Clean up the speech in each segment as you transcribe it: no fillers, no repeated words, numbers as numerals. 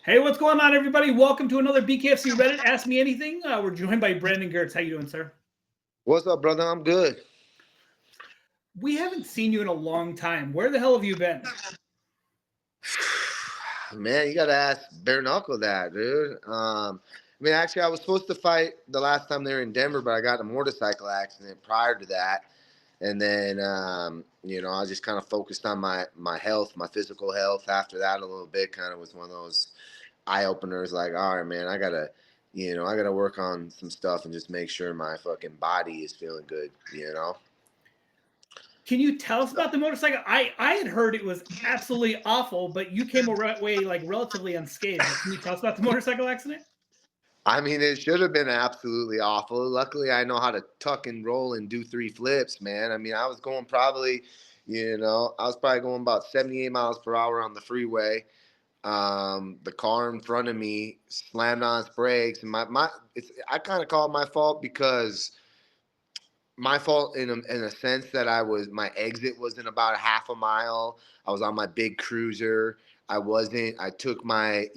Hey, what's going on, everybody? Welcome to another BKFC Reddit Ask Me Anything. We're joined by Brandon Girtz. How you doing, sir? What's up, brother? I'm good. We haven't seen you in a long time. Where the hell have you been? Man, you gotta ask bare knuckle that, dude. Actually, I was supposed to fight the last time they were in Denver, but I got in a motorcycle accident prior to that, and then I just kind of focused on my health, my physical health. After that, a little bit, kind of was one of those eye openers. Like, all right, man, I gotta work on some stuff and just make sure my fucking body is feeling good. Can you tell us about the motorcycle? I had heard it was absolutely awful, but you came away like relatively unscathed. But can you tell us about the motorcycle accident? I mean, it should have been absolutely awful. Luckily, I know how to tuck and roll and do three flips, man. I mean, I was going probably, I was probably going about 78 miles per hour on the freeway. The car in front of me slammed on its brakes, and I kind of call it my fault because my fault in a sense that my exit was in about a half a mile. I was on my big cruiser. I wasn't. I took my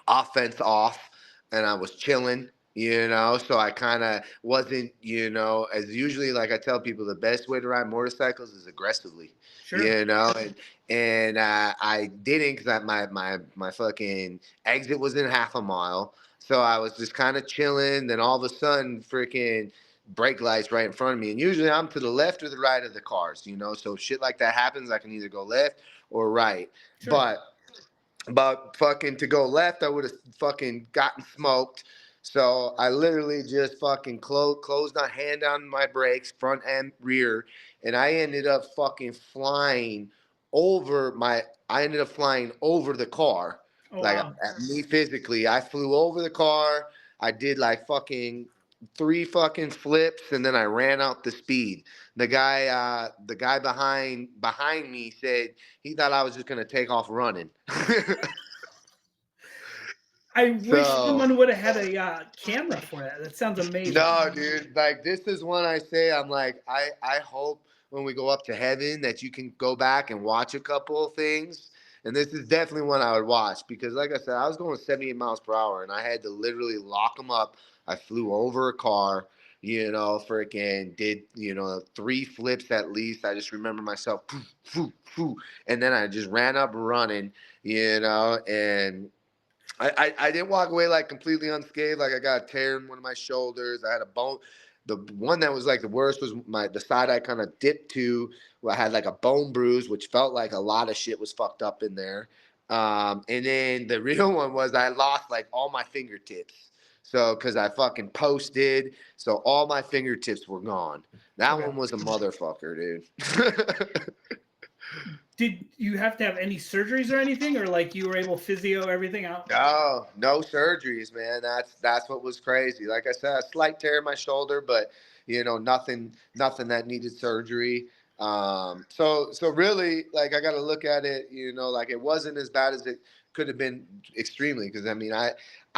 offense off and I was chilling. So I kind of wasn't, as usually, like I tell people, the best way to ride motorcycles is aggressively, Sure. you know, and I didn't because my fucking exit was in half a mile. So I was just kind of chilling. Then all of a sudden, freaking brake lights right in front of me. And usually I'm to the left or the right of the cars. So shit like that happens. I can either go left or right. Sure. But fucking to go left, I would have fucking gotten smoked. So I literally just fucking closed my hand on my brakes, front and rear, and I ended up fucking flying over my. I ended up flying over the car, Oh like wow. at me physically. I flew over the car. I did like fucking three fucking flips, and then I ran out the speed. The guy behind me said he thought I was just gonna take off running. I wish So someone would have had a camera for that. That sounds amazing. no, dude. Like this is one I say. I'm like I hope when we go up to heaven that you can go back and watch a couple of things. And this is definitely one I would watch because, like I said, I was going 78 miles per hour and I had to literally lock them up. I flew over a car. Freaking did, three flips at least. I just remember myself, poof, poof, poof, and then I just ran up running, and I didn't walk away like completely unscathed. Like I got a tear in one of my shoulders. I had a bone. The one that was like the worst was the side I kind of dipped to. Where I had like a bone bruise, which felt like a lot of shit was fucked up in there. And then the real one was I lost like all my fingertips. So because I fucking posted, so all my fingertips were gone. That Okay. one was a motherfucker, dude. Did you have to have any surgeries or anything, or like you were able to physio everything out? No, no surgeries, man. That's what was crazy. Like I said, a slight tear in my shoulder, but nothing that needed surgery. So really, like I got to look at it, like it wasn't as bad as it could have been extremely. Because I mean, I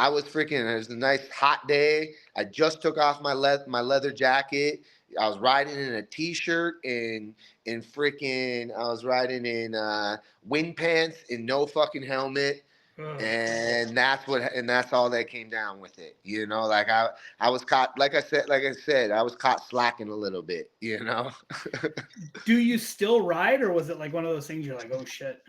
was freaking. It was a nice hot day. I just took off my leather jacket. I was riding in a t-shirt and freaking. I was riding in wind pants and no fucking helmet, Ugh. and that's all that came down with it. Like I was caught, like I said, I was caught slacking a little bit. Do you still ride, or was it like one of those things you're like, oh shit?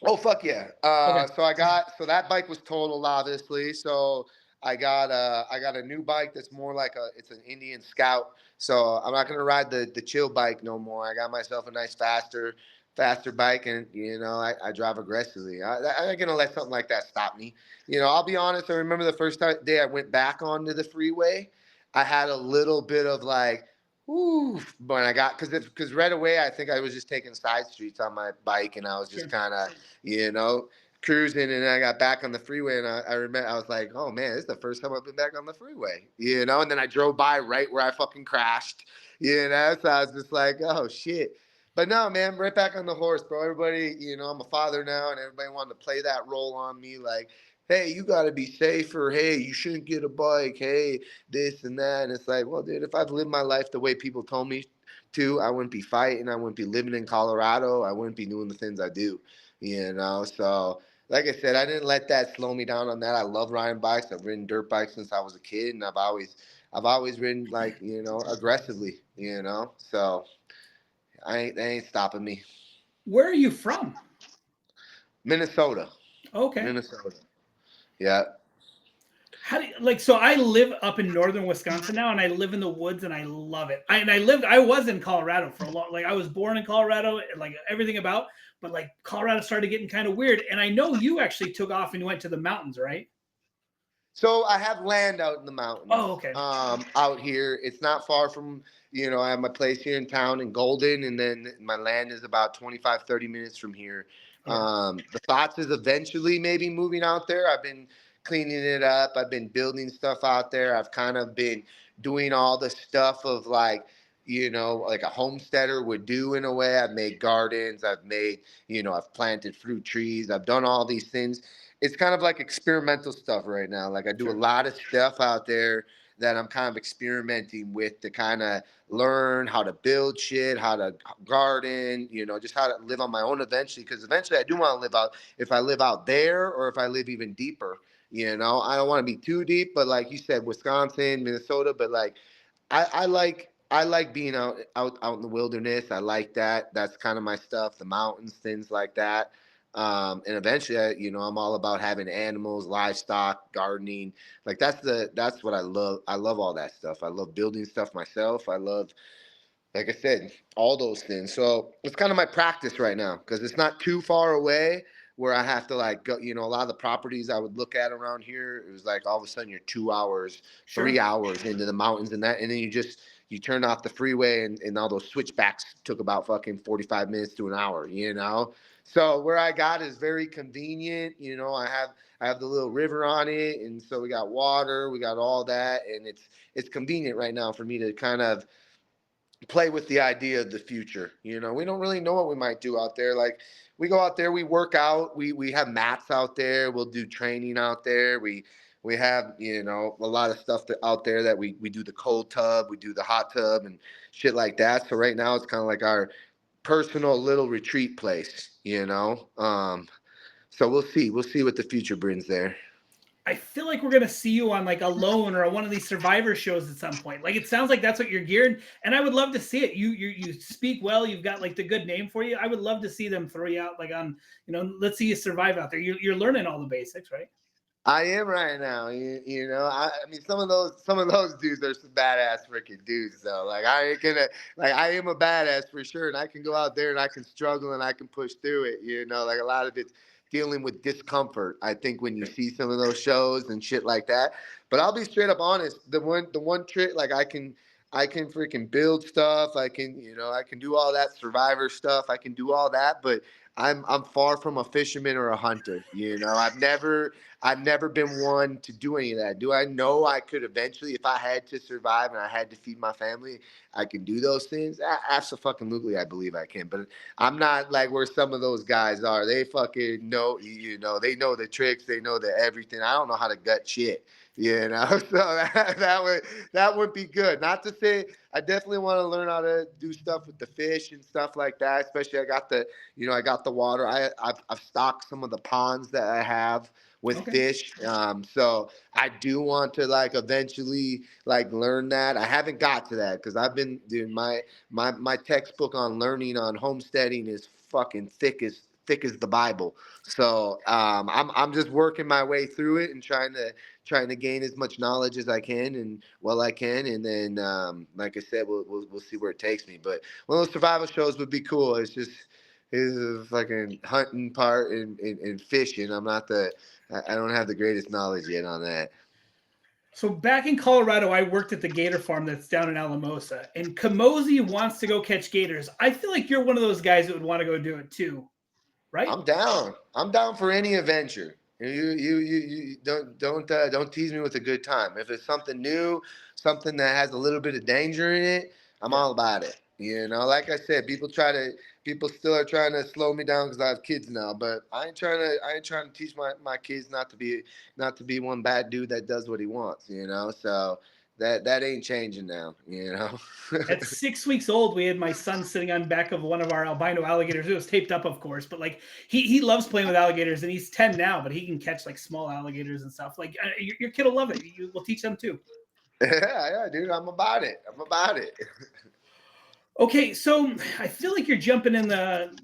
Oh fuck yeah. Okay. So that bike was totaled obviously. So I got a new bike that's more like it's an Indian Scout. So I'm not gonna ride the chill bike no more. I got myself a nice faster bike, and I drive aggressively. I'm not gonna let something like that stop me. I'll be honest. I remember the first day I went back onto the freeway, I had a little bit of like, ooh, when I got because right away I think I was just taking side streets on my bike, and I was just Sure. kind of you know cruising, and I got back on the freeway, and I remember I was like, oh man, this is the first time I've been back on the freeway. And then I drove by right where I fucking crashed. So I was just like, oh shit. But no, man, right back on the horse, bro. Everybody, I'm a father now, and everybody wanted to play that role on me, like, hey, you got to be safer. Hey, you shouldn't get a bike. Hey, this and that. And it's like, well, dude, if I've lived my life the way people told me too. I wouldn't be fighting. I wouldn't be living in Colorado. I wouldn't be doing the things I do, you know. So, like I said, I didn't let that slow me down on that. I love riding bikes. I've ridden dirt bikes since I was a kid, and I've always ridden like, you know, aggressively, you know. So they ain't stopping me. Where are you from? Minnesota, Okay. Minnesota. Yeah. How do you, like, so I live up in northern Wisconsin now, and I live in the woods, and I love it. I was in Colorado for a long, like I was born in Colorado, like everything about, but like Colorado started getting kind of weird. And I know you actually took off and went to the mountains, right? So I have land out in the mountains, Oh, okay. out here. It's not far from, you know, I have my place here in town in Golden, and then my land is about 25, 30 minutes from here. Okay. The thoughts is eventually maybe moving out there. I've been cleaning it up. I've been building stuff out there. I've kind of been doing all the stuff of like, you know, like a homesteader would do in a way. I've made gardens. I've made, you know, I've planted fruit trees. I've done all these things. It's kind of like experimental stuff right now. Like I do a Sure. lot of stuff out there that I'm kind of experimenting with to kind of learn how to build shit, how to garden, you know, just how to live on my own eventually. Because eventually I do want to live out, if I live out there or if I live even deeper, you know, I don't want to be too deep, but like you said, Wisconsin, Minnesota, but like I like being out in the wilderness. I like that. That's kind of my stuff. The mountains, things like that. And eventually, you know, I'm all about having animals, livestock, gardening. Like that's what I love. I love all that stuff. I love building stuff myself. I love, like I said, all those things. So it's kind of my practice right now because it's not too far away where I have to like go. You know, a lot of the properties I would look at around here, it was like all of a sudden you're 2 hours, three Sure. hours into the mountains and that, and then you turn off the freeway and all those switchbacks took about fucking 45 minutes to an hour. You know, so where I got is very convenient. You know, I have the little river on it, and so we got water, we got all that, and it's convenient right now for me to kind of play with the idea of the future. You know, we don't really know what we might do out there. Like we go out there, we work out, we have mats out there, we'll do training out there. We have, you know, a lot of stuff out there that we do the cold tub, we do the hot tub and shit like that. So right now it's kind of like our personal little retreat place, you know. So we'll see. We'll see what the future brings there. I feel like we're gonna see you on like Alone or on one of these Survivor shows at some point. Like it sounds like that's what you're geared, and I would love to see it. You speak well. You've got like the good name for you. I would love to see them throw you out like on, you know, let's see you survive out there. You're learning all the basics, right? I am right now. You know, I mean, some of those dudes are some badass freaking dudes. Though, like I ain't gonna, like I am a badass for sure, and I can go out there and I can struggle and I can push through it. You know, like a lot of it's dealing with discomfort. I think when you Sure. see some of those shows and shit like that. But I'll be straight up honest. The one trick, like I can freaking build stuff. I can, you know, I can do all that survivor stuff. I can do all that, but I'm far from a fisherman or a hunter. You know, I've never been one to do any of that. Do I know I could eventually, if I had to survive and I had to feed my family, I can do those things? Absolutely, I believe I can. But I'm not like where some of those guys are. They fucking know, you know, they know the tricks, they know the everything. I don't know how to gut shit. You know, so that would be good. Not to say I definitely want to learn how to do stuff with the fish and stuff like that. Especially I got the water. I've stocked some of the ponds that I have with Okay. fish. So I do want to like eventually like learn that. I haven't got to that because I've been doing my textbook on learning on homesteading is fucking thick as the Bible. So I'm just working my way through it and trying to gain as much knowledge as I can and well I can, and then like I said, we'll see where it takes me. But one of those survival shows would be cool. It's just is a fucking hunting part and fishing. I don't have the greatest knowledge yet on that. So back in Colorado, I worked at the gator farm that's down in Alamosa, and Kamosi wants to go catch gators. I feel like you're one of those guys that would want to go do it too, right? I'm down. I'm down for any adventure. You don't tease me with a good time. If it's something new, something that has a little bit of danger in it, I'm Yeah. all about it. You know, like I said, people still are trying to slow me down because I have kids now. But I ain't trying to teach my kids not to be one bad dude that does what he wants. You know, so That ain't changing now, you know. At 6 weeks old, we had my son sitting on back of one of our albino alligators. It was taped up, of course, but like he loves playing with alligators, and he's 10 now, but he can catch like small alligators and stuff. Like your kid will love it. You will teach them too. Yeah, dude, I'm about it. I'm about it. Okay, so I feel like you're jumping in the.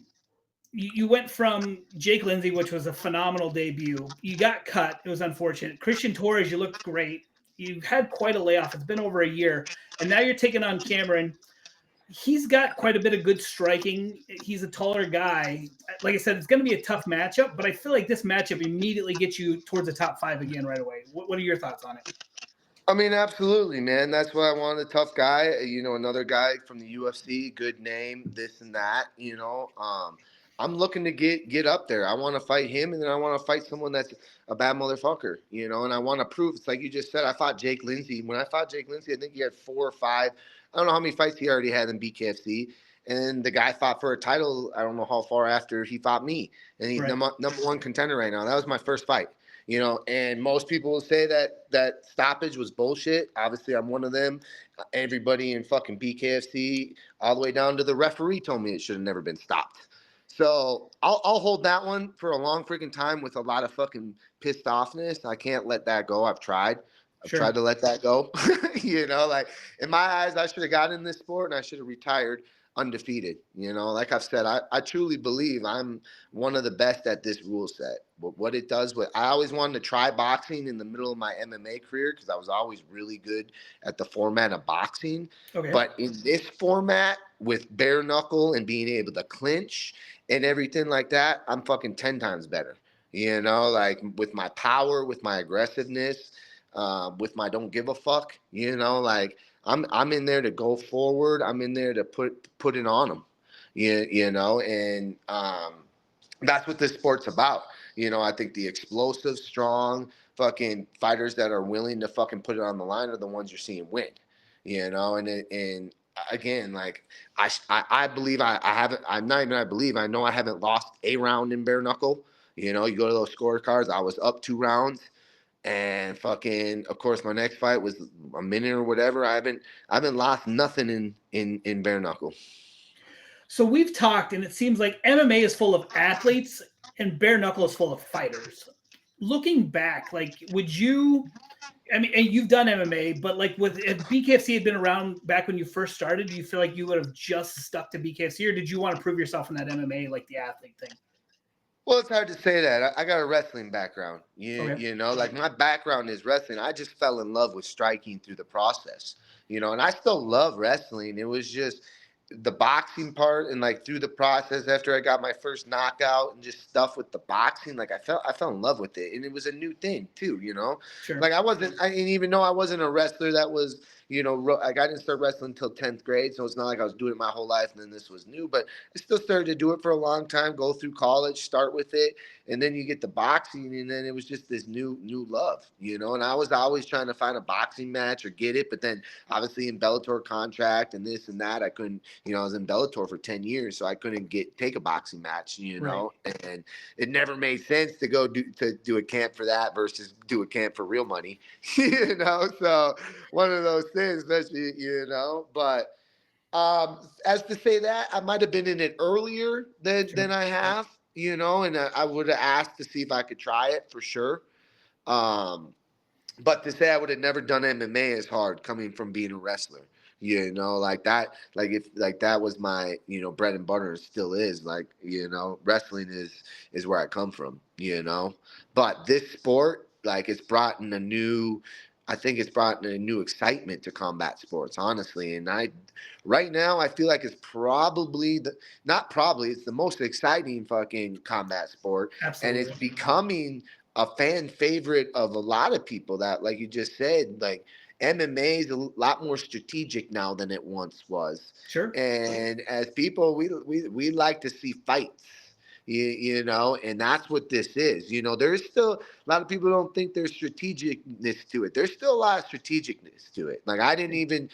You went from Jake Lindsay, which was a phenomenal debut. You got cut. It was unfortunate. Christian Torres, you looked great. You've had quite a layoff. It's been over a year, and now you're taking on Cameron. He's got quite a bit of good striking. He's a taller guy. Like I said, it's going to be a tough matchup, but I feel like this matchup immediately gets you towards the top five again right away. What are your thoughts on it? I mean, absolutely, man. That's what I want. A tough guy, another guy from the UFC, good name, this and that. I'm looking to get up there. I want to fight him, and then I want to fight someone that's a bad motherfucker, and I want to prove. It's like you just said. I fought Jake Lindsay. When I fought Jake Lindsay, I think he had 4 or 5. I don't know how many fights he already had in BKFC. And the guy fought for a title. I don't know how far after he fought me, and he's Right. number one contender right now. That was my first fight. And most people will say that stoppage was bullshit. Obviously, I'm one of them. Everybody in fucking BKFC, all the way down to the referee, told me it should have never been stopped. So I'll hold that one for a long freaking time with a lot of fucking pissed offness. I can't let that go. I've tried. I've Sure. tried to let that go. Like in my eyes, I should have gotten in this sport and I should have retired undefeated. Like I've said, I truly believe I'm one of the best at this rule set. What it does, I always wanted to try boxing in the middle of my MMA career because I was always really good at the format of boxing. Okay. But in this format, with bare knuckle and being able to clinch and everything like that, I'm fucking 10 times better. Like with my power, with my aggressiveness, with my don't give a fuck. Like I'm in there to go forward. I'm in there to put it on them. And that's what this sport's about. I think the explosive, strong, fucking fighters that are willing to fucking put it on the line are the ones you're seeing win. And again, like I believe I haven't. I'm not even. I believe I know I haven't lost a round in bare knuckle. You go to those scorecards. I was up 2 rounds, and fucking. Of course, my next fight was a minute or whatever. I haven't lost nothing in bare knuckle. So we've talked, and it seems like MMA is full of athletes and bare knuckle is full of fighters. Looking back, like, would you? I mean, and you've done MMA, but like, if BKFC had been around back when you first started, do you feel like you would have just stuck to BKFC, or did you want to prove yourself in that MMA, like the athlete thing? Well, it's hard to say that. I got a wrestling background. Okay. Like my background is wrestling. I just fell in love with striking through the process, and I still love wrestling. It was just the boxing part and like through the process after I got my first knockout and just stuff with the boxing, like I fell in love with it. And it was a new thing too. Sure. Like I didn't even know I wasn't a wrestler that was, like I didn't start wrestling until 10th grade. So it's not like I was doing it my whole life and then this was new, but I still started to do it for a long time, go through college, start with it. And then you get the boxing and then it was just this new love, and I was always trying to find a boxing match or get it. But then obviously in Bellator contract and this and that, I couldn't, I was in Bellator for 10 years, so I couldn't take a boxing match, Right. and it never made sense to go do a camp for that versus do a camp for real money, so one of those things, especially, but as to say that I might have been in it earlier than Sure. I have, and I would have asked to see if I could try it for sure. Um, but to say I would have never done MMA is hard coming from being a wrestler. Like that, like if like that was my, bread and butter and still is. Like, wrestling is where I come from, But this sport, like I think it's brought in a new excitement to combat sports, honestly. And right now, I feel like it's probably not probably, it's the most exciting fucking combat sport. And it's Absolutely. becoming a fan favorite of a lot of people that, like you just said, like MMA is a lot more strategic now than it once was. Sure. And as people, we like to see fights, and that's what this is. There's still a lot of people don't think there's strategicness to it. There's still a lot of strategicness to it. Like I didn't even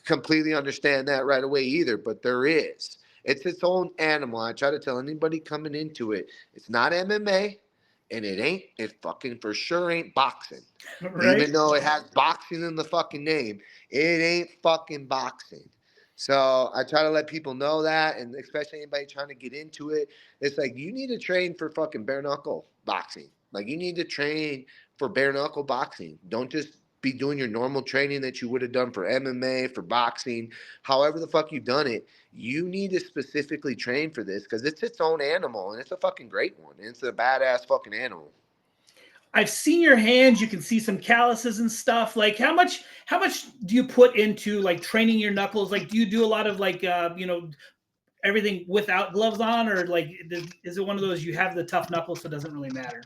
completely understand that right away either, but there is. It's its own animal. I try to tell anybody coming into it, it's not MMA. And it fucking for sure ain't boxing. Right? Even though it has boxing in the fucking name, it ain't fucking boxing. So I try to let people know that, and especially anybody trying to get into it, it's like you need to train for fucking bare knuckle boxing. Like you need to train for bare knuckle boxing. Don't just be doing your normal training that you would have done for MMA, for boxing, however the fuck you've done it. You need to specifically train for this because it's its own animal and it's a fucking great one. It's a badass fucking animal. I've seen your hands. You can see some calluses and stuff. Like how much do you put into like training your knuckles? Like, do you do a lot of like everything without gloves on, or like is it one of those you have the tough knuckles so it doesn't really matter?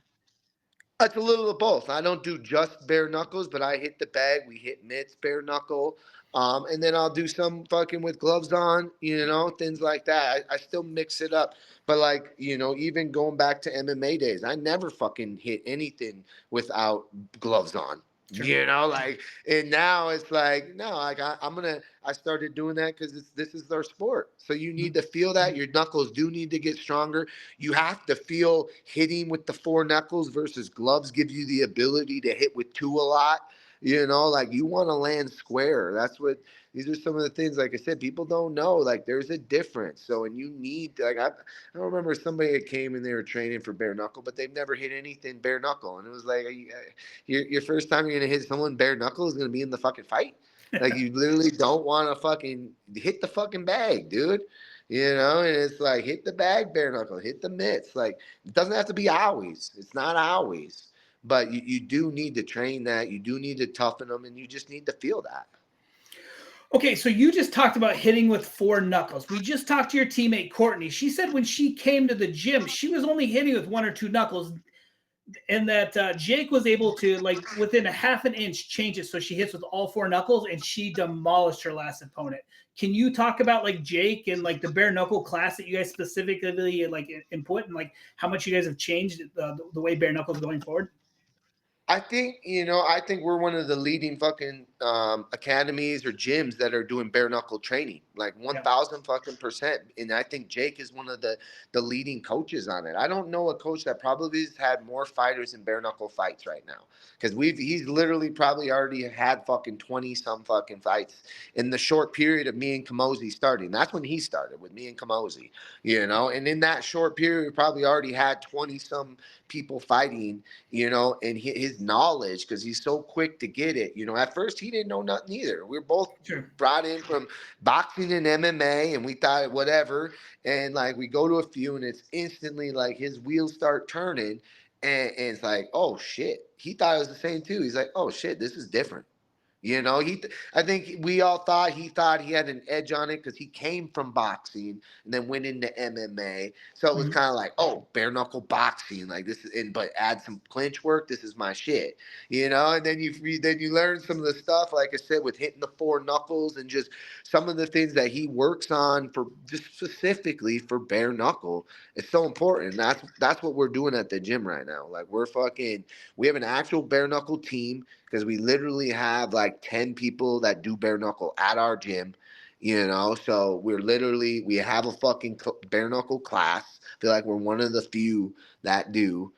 It's a little of both. I don't do just bare knuckles, but I hit the bag. We hit mitts, bare knuckle. And then I'll do some fucking with gloves on, things like that. I still mix it up. But like, even going back to MMA days, I never fucking hit anything without gloves on. Sure. Like, and now it's like, no, like I started doing that because this is their sport. So you need to feel that. Your knuckles do need to get stronger. You have to feel hitting with the four knuckles versus gloves gives you the ability to hit with two a lot. Like you want to land square. That's what these are some of the things, like I said, people don't know. Like there's a difference. So, and you need, like, I remember somebody that came and they were training for bare knuckle, but they've never hit anything bare knuckle. And it was like, your first time you're going to hit someone bare knuckle is going to be in the fucking fight. Like you literally don't want to fucking hit the fucking bag, dude. And it's like hit the bag bare knuckle, hit the mitts. Like it doesn't have to be always. It's not always. But you do need to train that. You do need to toughen them, and you just need to feel that. Okay, so you just talked about hitting with four knuckles. We just talked to your teammate Courtney. She said when she came to the gym, she was only hitting with one or two knuckles, and that Jake was able to, like, within a half an inch, change it so she hits with all four knuckles, and she demolished her last opponent. Can you talk about like Jake and like the bare knuckle class that you guys specifically like input, and like how much you guys have changed the way bare knuckles going forward? I think we're one of the leading fucking academies or gyms that are doing bare knuckle training, like Yeah. 1,000 fucking percent. And I think Jake is one of the leading coaches on it. I don't know a coach that probably has had more fighters in bare knuckle fights right now, because he's literally probably already had fucking 20 some fucking fights in the short period of me and Kamosi starting. That's when he started with me and Kamosi, and in that short period, we probably already had 20 some people fighting, and his knowledge, because he's so quick to get it. At first he didn't know nothing either. We were both Sure. brought in from boxing and MMA, and we thought whatever. And like we go to a few, and it's instantly like his wheels start turning, and it's like, oh shit. He thought it was the same too. He's like, oh shit, this is different. I think we all thought he had an edge on it because he came from boxing and then went into MMA. So it was kind of like, oh, bare knuckle boxing, like this is, but add some clinch work. This is my shit, And then you learn some of the stuff, like I said, with hitting the four knuckles and just some of the things that he works on for just specifically for bare knuckle. It's so important. That's what we're doing at the gym right now. Like we have an actual bare knuckle team because we literally have like 10 people that do bare knuckle at our gym, so we have a fucking bare knuckle class. I feel like we're one of the few that do,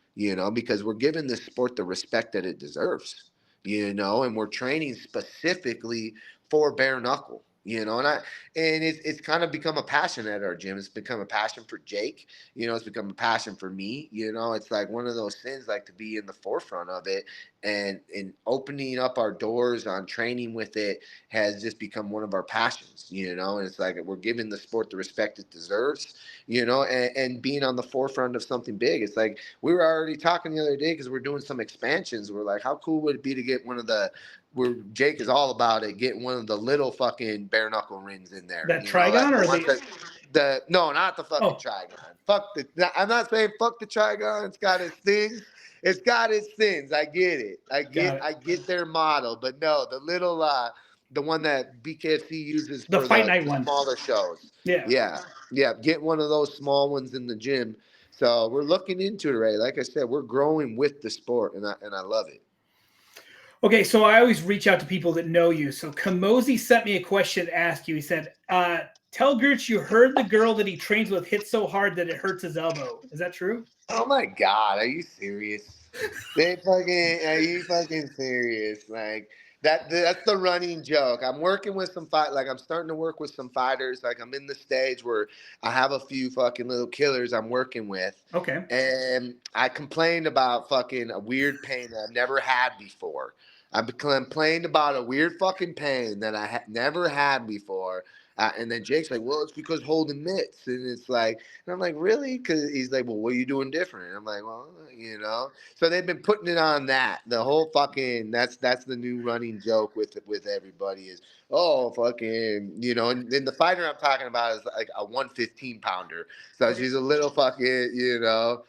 because we're giving this sport the respect that it deserves, and we're training specifically for bare knuckle. And it's kind of become a passion at our gym. It's become a passion for Jake. It's become a passion for me. It's like one of those things, like to be in the forefront of it, and opening up our doors on training with it has just become one of our passions. And it's like we're giving the sport the respect it deserves. And being on the forefront of something big. It's like we were already talking the other day because we're doing some expansions. We're like, how cool would it be to get one of the where Jake is all about it, getting one of the little fucking bare knuckle rings in there. That Like Trigon the or ones that no, not the fucking oh, Trigon. I'm not saying fuck the Trigon. It's got its things. It's got its things. I get it. got it. I get their model, but no, the little the one that BKFC uses The for fight night the one. smaller shows. Yeah. Yeah. Get one of those small ones in the gym. So we're looking into it, Ray. Like I said, we're growing with the sport, and I love it. Okay, so I always reach out to people that know you. So Kamosi sent me a question to ask you. He said, Tell Girtz you heard the girl that he trains with hit so hard that it hurts his elbow. Is that true? Oh my God, are you serious? Are you fucking serious? Like that's the running joke. I'm working with I'm starting to work with some fighters. Like I'm in the stage where I have a few fucking little killers I'm working with. Okay. And I complained about fucking a weird pain that I've never had before. I complained about a weird fucking pain that I never had before. And then Jake's like, well, it's because holding mitts. And it's like, and I'm like, really? Because he's like, well, what are you doing different? And I'm like, well, you know. So they've been putting it on that. The whole fucking that's the new running joke with everybody is, oh, fucking, you know. And then the fighter I'm talking about is like a 115 pounder. So Okay. she's a little fucking, you know.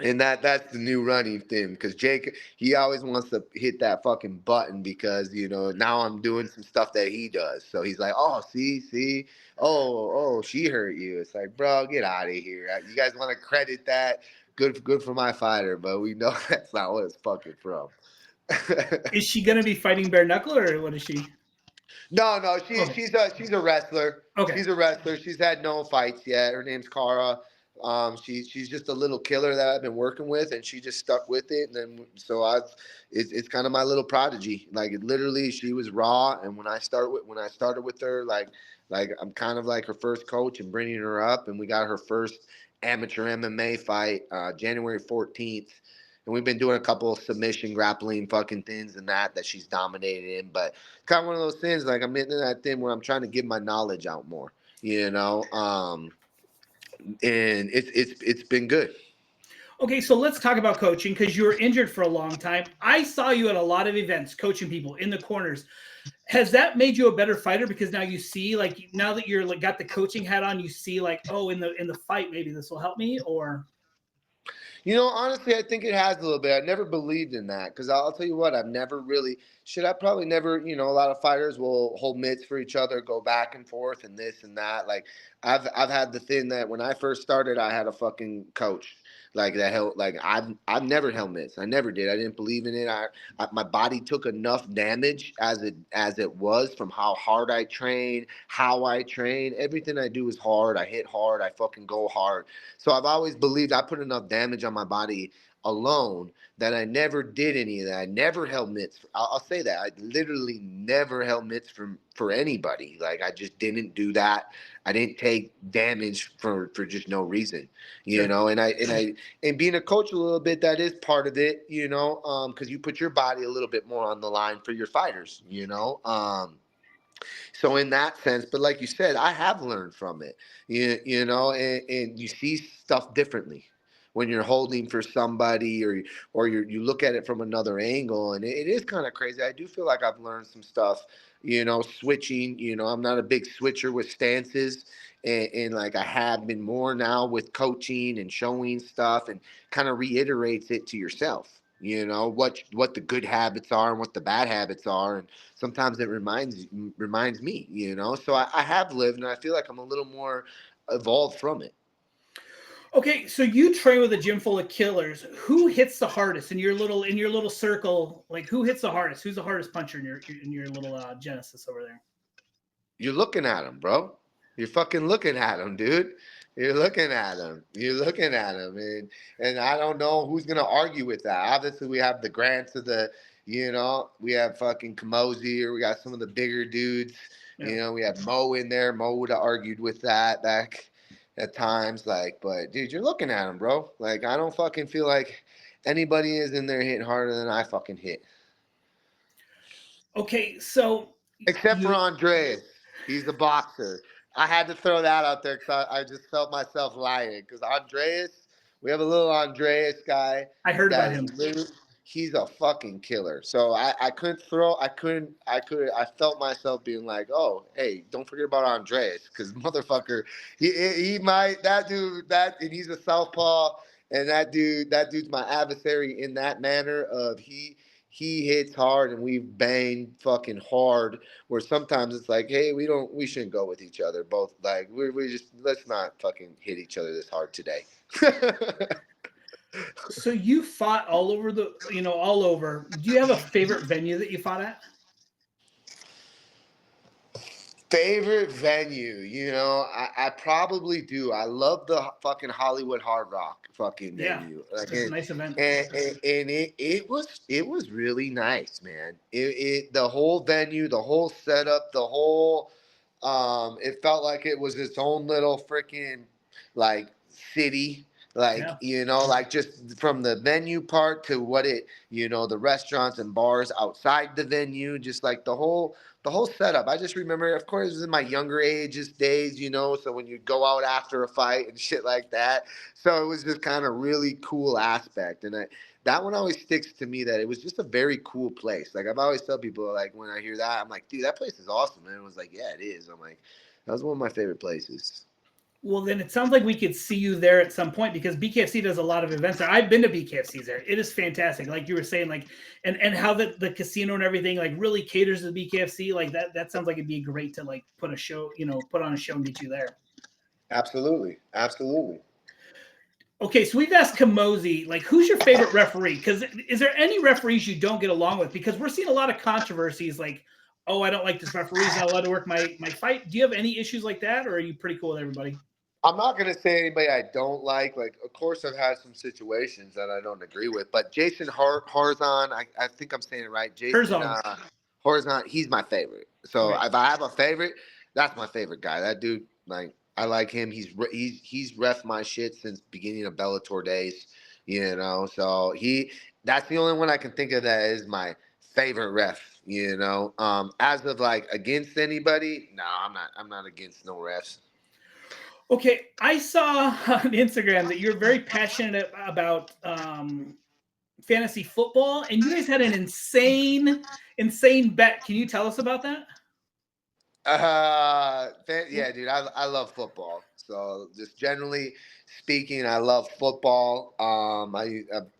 And that's the new running thing because Jake, he always wants to hit that fucking button because, you know, now I'm doing some stuff that he does. So he's like, oh, see, oh, she hurt you. It's like, bro, get out of here. You guys want to credit that? Good for my fighter, but we know that's not what it's fucking from. Is she gonna be fighting bare knuckle or what is she? No, Okay. she's a wrestler. Okay. She's a wrestler. She's had no fights yet. Her name's Cara. She's just a little killer that I've been working with, and she just stuck with it. And then it's kind of my little prodigy. Like literally, she was raw, and when I started with her, like I'm kind of like her first coach and bringing her up, and we got her first amateur MMA fight January 14th. And we've been doing a couple of submission grappling fucking things and that she's dominated in, but kind of one of those things like I'm into that thing where I'm trying to give my knowledge out more, you know. And it's been good. Okay, so let's talk about coaching because you were injured for a long time. I saw you at a lot of events coaching people in the corners. Has that made you a better fighter because now you see, like, now that you're like got the coaching hat on, you see like, oh, in the fight maybe this will help me? Or You know, honestly, I think it has a little bit. I never believed in that because I'll tell you what, I've never really, should I probably never, you know, a lot of fighters will hold mitts for each other, go back and forth and this and that. Like I've had the thing that when I first started, I had a fucking coach like that held, like I've never held mitts. I never did. I didn't believe in it. My body took enough damage as it was from how hard I train, how I train. Everything I do is hard. I hit hard. I fucking go hard. So I've always believed I put enough damage on my body alone that I never did any of that. I never held mitts. I'll say that I literally never held mitts for anybody. Like I just didn't do that. I didn't take damage for just no reason, you sure. know. And being a coach a little bit, that is part of it, you know, because you put your body a little bit more on the line for your fighters, you know. So in that sense, but like you said, I have learned from it, you know, and you see stuff differently when you're holding for somebody or you look at it from another angle, and it is kind of crazy. I do feel like I've learned some stuff, you know, switching. You know, I'm not a big switcher with stances. And like I have been more now with coaching and showing stuff and kind of reiterates it to yourself, you know, what the good habits are and what the bad habits are. And sometimes it reminds me, you know. So I have lived, and I feel like I'm a little more evolved from it. Okay, so you train with a gym full of killers. Who hits the hardest in your little circle? Like who hits the hardest? Who's the hardest puncher in your little Genesis over there? You're looking at him, bro. You're fucking looking at him, dude. You're looking at him. You're looking at him, and I don't know who's gonna argue with that. Obviously, we have the Grants of the, you know, we have fucking Kamosi, or we got some of the bigger dudes. Yeah. You know, we have Mo in there. Mo would have argued with that back at times, like, but dude, you're looking at him, bro. Like, I don't fucking feel like anybody is in there hitting harder than I fucking hit. Okay, so Except for you Andreas. He's the boxer. I had to throw that out there because I just felt myself lying. Because Andreas, we have a little Andreas guy I heard about that is him. literally, he's a fucking killer. So I felt myself being like, oh, hey, don't forget about Andreas. Because motherfucker, he might, that dude, and he's a southpaw. And that dude's my adversary in that manner of he hits hard and we bang fucking hard where sometimes it's like, hey, we shouldn't go with each other. Both like we just let's not fucking hit each other this hard today. So you fought all over all over. Do you have a favorite venue that you fought at? Favorite venue, I probably do. I love the fucking Hollywood Hard Rock fucking Yeah, venue. Like, it's a nice event. and it was really nice, man. The whole venue, the whole setup, the whole it felt like it was its own little freaking like city. Like, Yeah. like just from the venue part to the restaurants and bars outside the venue, just like the whole setup. I just remember, of course, it was in my younger ages days, so when you go out after a fight and shit like that. So it was just kind of really cool aspect. And that one always sticks to me, that it was just a very cool place. Like, I've always tell people, like, when I hear that, I'm like, dude, that place is awesome. And it was like, yeah, it is. I'm like, that was one of my favorite places. Well, then it sounds like we could see you there at some point because BKFC does a lot of events there. I've been to BKFC's there. It is fantastic. Like you were saying, like, and how the casino and everything like really caters to the BKFC. Like that sounds like it'd be great to like put a show, put on a show and get you there. Absolutely. Absolutely. Okay, so we've asked Kamosi, like, who's your favorite referee? Because is there any referees you don't get along with? Because we're seeing a lot of controversies, like, oh, I don't like this referee. He's not allowed to work my fight. Do you have any issues like that, or are you pretty cool with everybody? I'm not gonna say anybody I don't like. Like, of course, I've had some situations that I don't agree with, but Jason Horzon, I think I'm saying it right. Jason Herzog. Horzon, he's my favorite. So Okay. if I have a favorite, that's my favorite guy. That dude, like, I like him. He's ref my shit since beginning of Bellator days. So that's the only one I can think of that is my favorite ref. As of like against anybody, no, I'm not against no refs. Okay, I saw on Instagram that you're very passionate about fantasy football, and you guys had an insane bet. Can you tell us about that? Yeah, dude, I love football. So just generally speaking, I love football.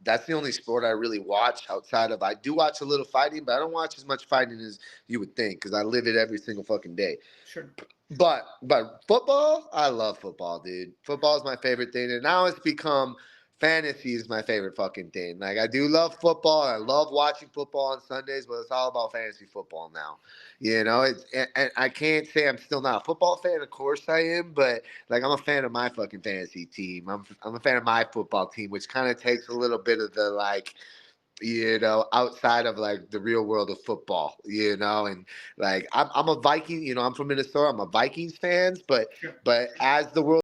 That's the only sport I really watch outside of. I do watch a little fighting, but I don't watch as much fighting as you would think because I live it every single fucking day. Sure. But football, I love football, dude. Football is my favorite thing, and now it's become fantasy is my favorite fucking thing. Like, I do love football. I love watching football on Sundays, but it's all about fantasy football now. And I can't say I'm still not a football fan. Of course I am, but like, I'm a fan of my fucking fantasy team. I'm a fan of my football team, which kind of takes a little bit of the like outside of like the real world of football, and like I'm a Viking, I'm from Minnesota. I'm a Vikings fans, but Sure. but as the world